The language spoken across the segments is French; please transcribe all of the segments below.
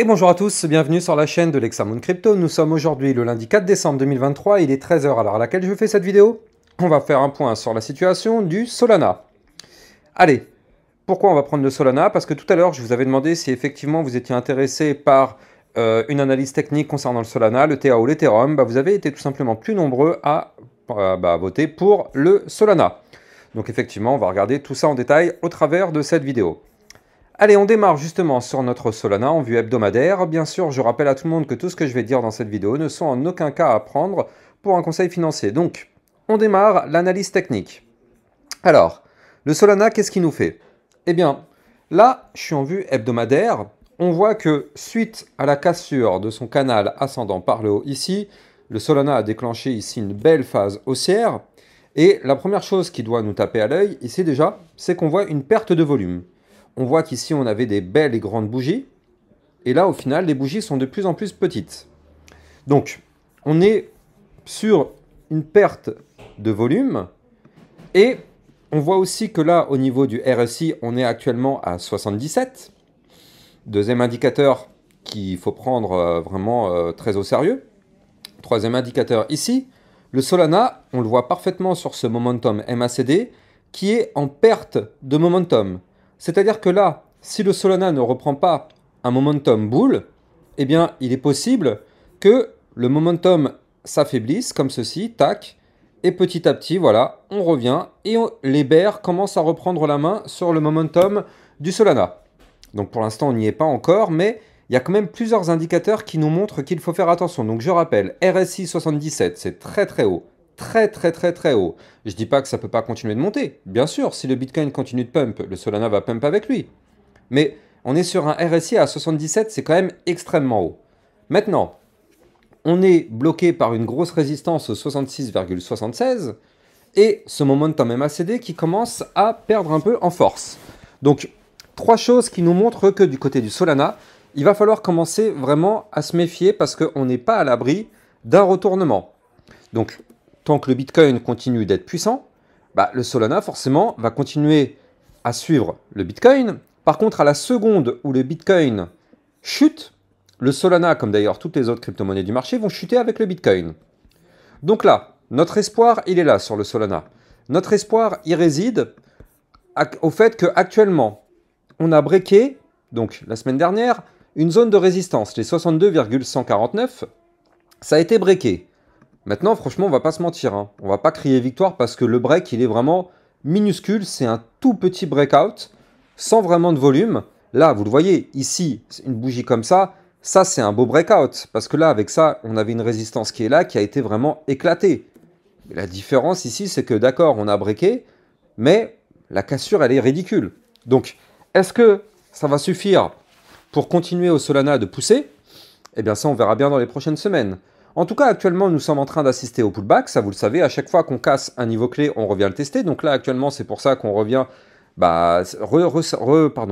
bonjour à tous, bienvenue sur la chaîne de l'Hexamoon Crypto. Nous sommes aujourd'hui le lundi 4 décembre 2023, il est 13 h à l'heure à laquelle je fais cette vidéo. On va faire un point sur la situation du Solana. Allez, pourquoi on va prendre le Solana? Parce que tout à l'heure, je vous avais demandé si effectivement vous étiez intéressé par une analyse technique concernant le Solana, le TA ou l'Ethereum. Vous avez été tout simplement plus nombreux à voter pour le Solana. Donc effectivement, on va regarder tout ça en détail au travers de cette vidéo. Allez, on démarre justement sur notre Solana en vue hebdomadaire. Bien sûr, je rappelle à tout le monde que tout ce que je vais dire dans cette vidéo ne sont en aucun cas à prendre pour un conseil financier. Donc, on démarre l'analyse technique. Alors, le Solana, qu'est-ce qu'il nous fait? Eh bien, là, je suis en vue hebdomadaire. On voit que suite à la cassure de son canal ascendant par le haut ici, le Solana a déclenché ici une belle phase haussière. Et la première chose qui doit nous taper à l'œil ici déjà, c'est qu'on voit une perte de volume. On voit qu'ici, on avait des belles et grandes bougies. Et là, au final, les bougies sont de plus en plus petites. Donc, on est sur une perte de volume. Et on voit aussi que là, au niveau du RSI, on est actuellement à 77. Deuxième indicateur qu'il faut prendre vraiment très au sérieux. Troisième indicateur ici. Le Solana, on le voit parfaitement sur ce momentum MACD qui est en perte de momentum. C'est-à-dire que là, si le Solana ne reprend pas un momentum bull, eh bien, il est possible que le momentum s'affaiblisse comme ceci, tac, et petit à petit, voilà, on revient et les bears commencent à reprendre la main sur le momentum du Solana. Donc pour l'instant, on n'y est pas encore, mais il y a quand même plusieurs indicateurs qui nous montrent qu'il faut faire attention. Donc je rappelle, RSI 77, c'est très très haut. Très haut. Je dis pas que ça peut pas continuer de monter. Bien sûr, si le Bitcoin continue de pump, le Solana va pump avec lui. Mais on est sur un RSI à 77, c'est quand même extrêmement haut. Maintenant, on est bloqué par une grosse résistance au 66,76 et ce momentum MACD qui commence à perdre un peu en force. Donc, trois choses qui nous montrent que du côté du Solana, il va falloir commencer vraiment à se méfier parce qu'on n'est pas à l'abri d'un retournement. Donc, tant que le Bitcoin continue d'être puissant, le Solana, forcément, va continuer à suivre le Bitcoin. Par contre, à la seconde où le Bitcoin chute, le Solana, comme d'ailleurs toutes les autres crypto-monnaies du marché, vont chuter avec le Bitcoin. Donc là, notre espoir, il est là sur le Solana. Notre espoir, il réside au fait qu'actuellement, on a breaké, donc la semaine dernière, une zone de résistance, les 62,149, ça a été breaké. Maintenant, franchement, on va pas se mentir. On va pas crier victoire parce que le break, il est vraiment minuscule. C'est un tout petit breakout sans vraiment de volume. Là, vous le voyez, ici, une bougie comme ça c'est un beau breakout. Parce que là, avec ça, on avait une résistance qui est là, qui a été vraiment éclatée. Et la différence ici, c'est que d'accord, on a breaké, mais la cassure, elle est ridicule. Donc, est-ce que ça va suffire pour continuer au Solana de pousser? Eh bien, ça, on verra bien dans les prochaines semaines. En tout cas, actuellement, nous sommes en train d'assister au pullback. Ça, vous le savez, à chaque fois qu'on casse un niveau clé, on revient le tester. Donc là, actuellement, c'est pour ça qu'on revient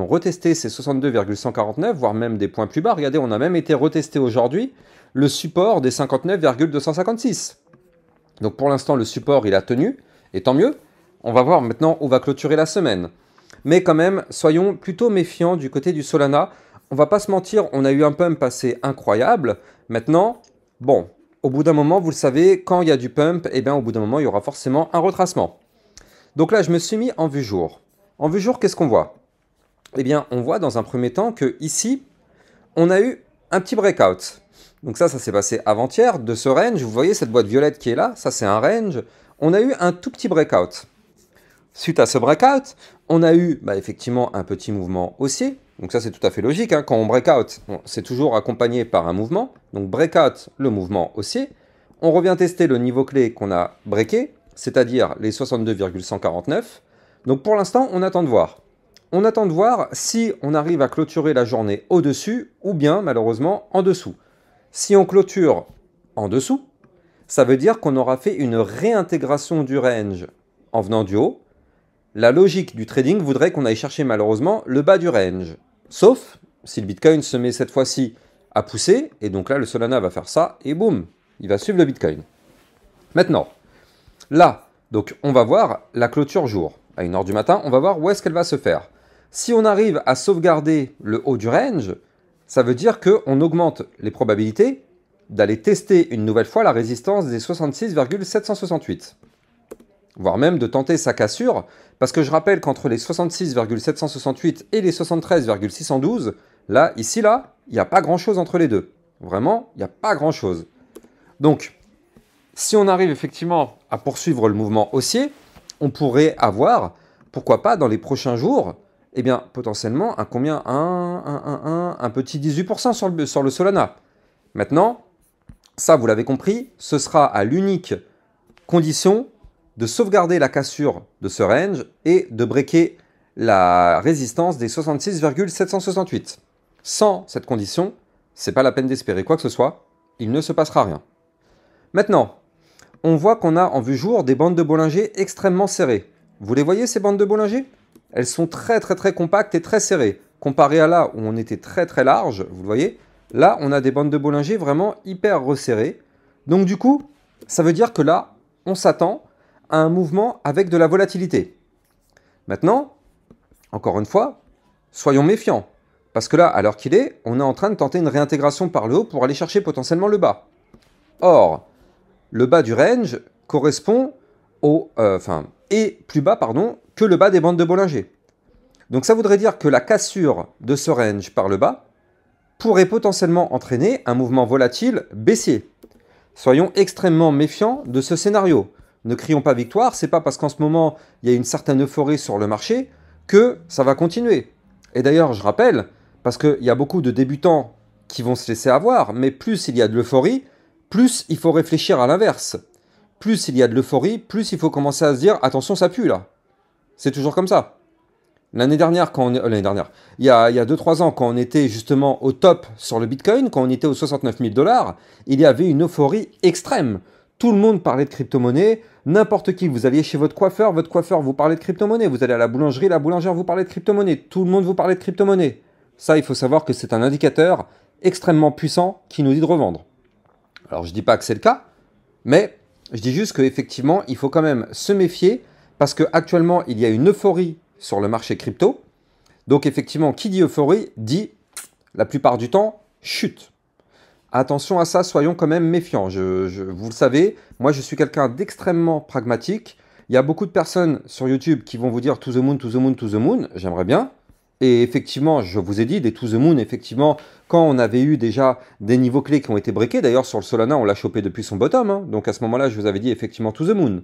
retester ces 62,149, voire même des points plus bas. Regardez, on a même été retesté aujourd'hui le support des 59,256. Donc pour l'instant, le support, il a tenu. Et tant mieux. On va voir maintenant où va clôturer la semaine. Mais quand même, soyons plutôt méfiants du côté du Solana. On va pas se mentir, on a eu un pump assez incroyable. Maintenant, bon, au bout d'un moment, vous le savez, quand il y a du pump, eh bien, au bout d'un moment, il y aura forcément un retracement. Donc là, je me suis mis en vue jour. En vue jour, qu'est-ce qu'on voit? Eh bien, on voit dans un premier temps que ici, on a eu un petit breakout. Donc ça s'est passé avant-hier de ce range. Vous voyez cette boîte violette qui est là, ça c'est un range. On a eu un tout petit breakout. Suite à ce breakout, on a eu effectivement un petit mouvement haussier. Donc ça, c'est tout à fait logique. Quand on breakout, c'est toujours accompagné par un mouvement. Donc breakout, le mouvement haussier. On revient tester le niveau clé qu'on a breaké, c'est-à-dire les 62,149. Donc pour l'instant, on attend de voir. On attend de voir si on arrive à clôturer la journée au-dessus ou bien, malheureusement, en dessous. Si on clôture en dessous, ça veut dire qu'on aura fait une réintégration du range en venant du haut. La logique du trading voudrait qu'on aille chercher malheureusement le bas du range. Sauf si le Bitcoin se met cette fois-ci à pousser, et donc là le Solana va faire ça, et boum, il va suivre le Bitcoin. Maintenant, là, donc on va voir la clôture jour. À 1 h du matin, on va voir où est-ce qu'elle va se faire. Si on arrive à sauvegarder le haut du range, ça veut dire qu'on augmente les probabilités d'aller tester une nouvelle fois la résistance des 66,768. Voire même de tenter sa cassure, parce que je rappelle qu'entre les 66,768 et les 73,612, là, ici, là, il n'y a pas grand-chose entre les deux. Vraiment, il n'y a pas grand-chose. Donc, si on arrive effectivement à poursuivre le mouvement haussier, on pourrait avoir, pourquoi pas, dans les prochains jours, eh bien, potentiellement, un combien un petit 18% sur le Solana. Maintenant, ça, vous l'avez compris, ce sera à l'unique condition de sauvegarder la cassure de ce range et de breaker la résistance des 66,768. Sans cette condition, c'est pas la peine d'espérer quoi que ce soit, il ne se passera rien. Maintenant, on voit qu'on a en vue jour des bandes de Bollinger extrêmement serrées. Vous les voyez ces bandes de Bollinger? Elles sont très compactes et très serrées. Comparé à là où on était très large, vous le voyez, là on a des bandes de Bollinger vraiment hyper resserrées. Donc du coup, ça veut dire que là, on s'attend à un mouvement avec de la volatilité. Maintenant, encore une fois, soyons méfiants. Parce que là, à l'heure qu'il est, on est en train de tenter une réintégration par le haut pour aller chercher potentiellement le bas. Or, le bas du range correspond au... est plus bas, pardon, que le bas des bandes de Bollinger. Donc ça voudrait dire que la cassure de ce range par le bas pourrait potentiellement entraîner un mouvement volatile baissier. Soyons extrêmement méfiants de ce scénario. Ne crions pas victoire, c'est pas parce qu'en ce moment, il y a une certaine euphorie sur le marché que ça va continuer. Et d'ailleurs, je rappelle, parce qu'il y a beaucoup de débutants qui vont se laisser avoir, mais plus il y a de l'euphorie, plus il faut réfléchir à l'inverse. Plus il y a de l'euphorie, plus il faut commencer à se dire « Attention, ça pue là ». C'est toujours comme ça. L'année dernière, il y a 2-3 ans, quand on était justement au top sur le Bitcoin, quand on était aux 69 000 $, il y avait une euphorie extrême. Tout le monde parlait de crypto-monnaie, n'importe qui. Vous alliez chez votre coiffeur vous parlait de crypto-monnaie. Vous allez à la boulangère vous parlait de crypto-monnaie. Tout le monde vous parlait de crypto-monnaie. Ça, il faut savoir que c'est un indicateur extrêmement puissant qui nous dit de revendre. Alors, je ne dis pas que c'est le cas, mais je dis juste qu'effectivement, il faut quand même se méfier parce qu'actuellement, il y a une euphorie sur le marché crypto. Donc, effectivement, qui dit euphorie dit, la plupart du temps, chute. Attention à ça, soyons quand même méfiants. Vous le savez, moi je suis quelqu'un d'extrêmement pragmatique. Il y a beaucoup de personnes sur YouTube qui vont vous dire to the moon, to the moon, to the moon. J'aimerais bien. Et effectivement, je vous ai dit, des to the moon, effectivement, quand on avait eu déjà des niveaux clés qui ont été breakés, d'ailleurs sur le Solana, on l'a chopé depuis son bottom. Hein. Donc à ce moment-là, je vous avais dit effectivement to the moon.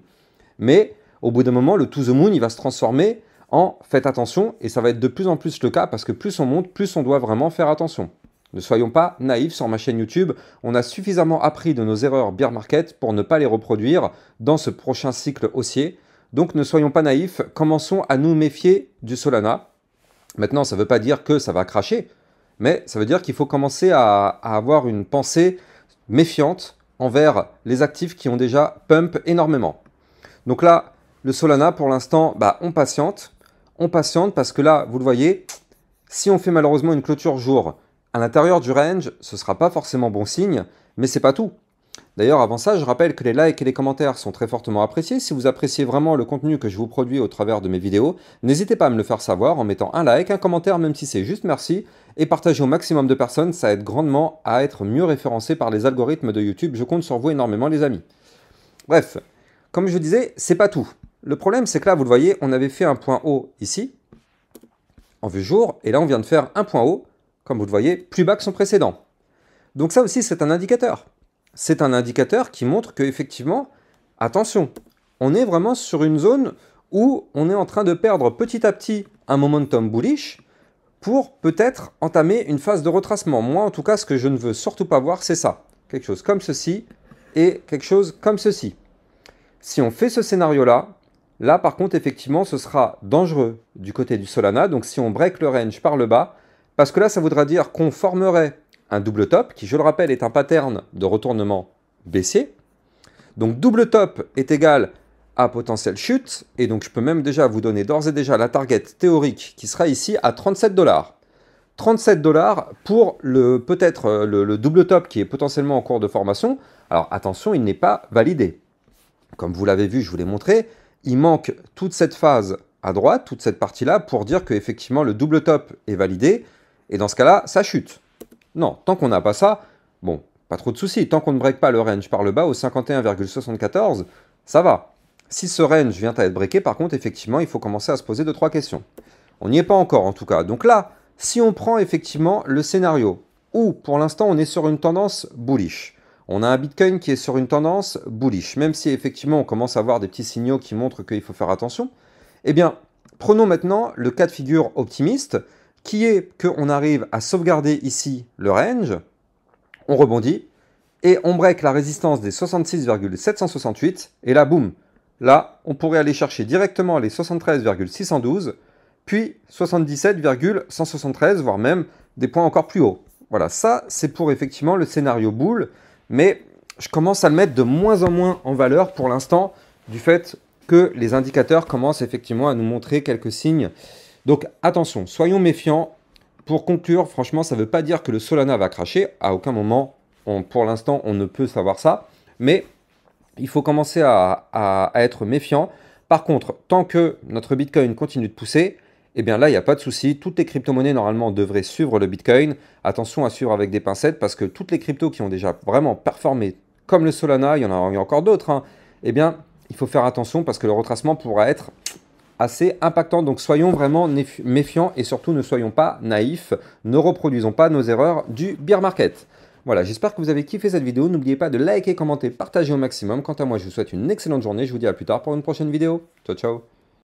Mais au bout d'un moment, le to the moon, il va se transformer en faites attention. Et ça va être de plus en plus le cas parce que plus on monte, plus on doit vraiment faire attention. Ne soyons pas naïfs sur ma chaîne YouTube, on a suffisamment appris de nos erreurs bear market pour ne pas les reproduire dans ce prochain cycle haussier. Donc ne soyons pas naïfs, commençons à nous méfier du Solana. Maintenant, ça ne veut pas dire que ça va cracher, mais ça veut dire qu'il faut commencer à avoir une pensée méfiante envers les actifs qui ont déjà pump énormément. Donc là, le Solana, pour l'instant, on patiente. On patiente parce que là, vous le voyez, si on fait malheureusement une clôture jour, à l'intérieur du range, ce ne sera pas forcément bon signe, mais c'est pas tout. D'ailleurs, avant ça, je rappelle que les likes et les commentaires sont très fortement appréciés. Si vous appréciez vraiment le contenu que je vous produis au travers de mes vidéos, n'hésitez pas à me le faire savoir en mettant un like, un commentaire, même si c'est juste merci, et partagez au maximum de personnes, ça aide grandement à être mieux référencé par les algorithmes de YouTube. Je compte sur vous énormément, les amis. Bref, comme je vous disais, c'est pas tout. Le problème, c'est que là, vous le voyez, on avait fait un point haut ici, en vue jour, et là, on vient de faire un point haut, comme vous le voyez, plus bas que son précédent. Donc ça aussi, c'est un indicateur. C'est un indicateur qui montre qu'effectivement, attention, on est vraiment sur une zone où on est en train de perdre petit à petit un momentum bullish pour peut-être entamer une phase de retracement. Moi, en tout cas, ce que je ne veux surtout pas voir, c'est ça. Quelque chose comme ceci et quelque chose comme ceci. Si on fait ce scénario-là, là, par contre, effectivement, ce sera dangereux du côté du Solana. Donc, si on break le range par le bas, parce que là, ça voudra dire qu'on formerait un double top, qui, je le rappelle, est un pattern de retournement baissier. Donc, double top est égal à potentielle chute. Et donc, je peux même déjà vous donner d'ores et déjà la target théorique qui sera ici à 37 $. 37 $ pour peut-être le double top qui est potentiellement en cours de formation. Alors, attention, il n'est pas validé. Comme vous l'avez vu, je vous l'ai montré, il manque toute cette phase à droite, toute cette partie-là, pour dire qu'effectivement, le double top est validé. Et dans ce cas-là, ça chute. Non, tant qu'on n'a pas ça, bon, pas trop de soucis. Tant qu'on ne break pas le range par le bas au 51,74, ça va. Si ce range vient à être breaké, par contre, effectivement, il faut commencer à se poser 2-3 questions. On n'y est pas encore, en tout cas. Donc là, si on prend effectivement le scénario où, pour l'instant, on est sur une tendance bullish, on a un Bitcoin qui est sur une tendance bullish, même si effectivement on commence à voir des petits signaux qui montrent qu'il faut faire attention, eh bien, prenons maintenant le cas de figure optimiste, qui est qu'on arrive à sauvegarder ici le range, on rebondit, et on break la résistance des 66,768, et là, boum, là, on pourrait aller chercher directement les 73,612, puis 77,173, voire même des points encore plus hauts. Voilà, ça, c'est pour effectivement le scénario bull, mais je commence à le mettre de moins en moins en valeur pour l'instant, du fait que les indicateurs commencent effectivement à nous montrer quelques signes. Donc attention, soyons méfiants. Pour conclure, franchement, ça ne veut pas dire que le Solana va cracher. À aucun moment, pour l'instant, on ne peut savoir ça. Mais il faut commencer à être méfiant. Par contre, tant que notre Bitcoin continue de pousser, eh bien là, il n'y a pas de souci. Toutes les crypto-monnaies, normalement, devraient suivre le Bitcoin. Attention à suivre avec des pincettes parce que toutes les cryptos qui ont déjà vraiment performé, comme le Solana, il y a encore d'autres, hein, eh bien, il faut faire attention parce que le retracement pourra être assez impactant. Donc soyons vraiment méfiants et surtout ne soyons pas naïfs. Ne reproduisons pas nos erreurs du bear market. Voilà, j'espère que vous avez kiffé cette vidéo. N'oubliez pas de liker, commenter, partager au maximum. Quant à moi, je vous souhaite une excellente journée. Je vous dis à plus tard pour une prochaine vidéo. Ciao, ciao.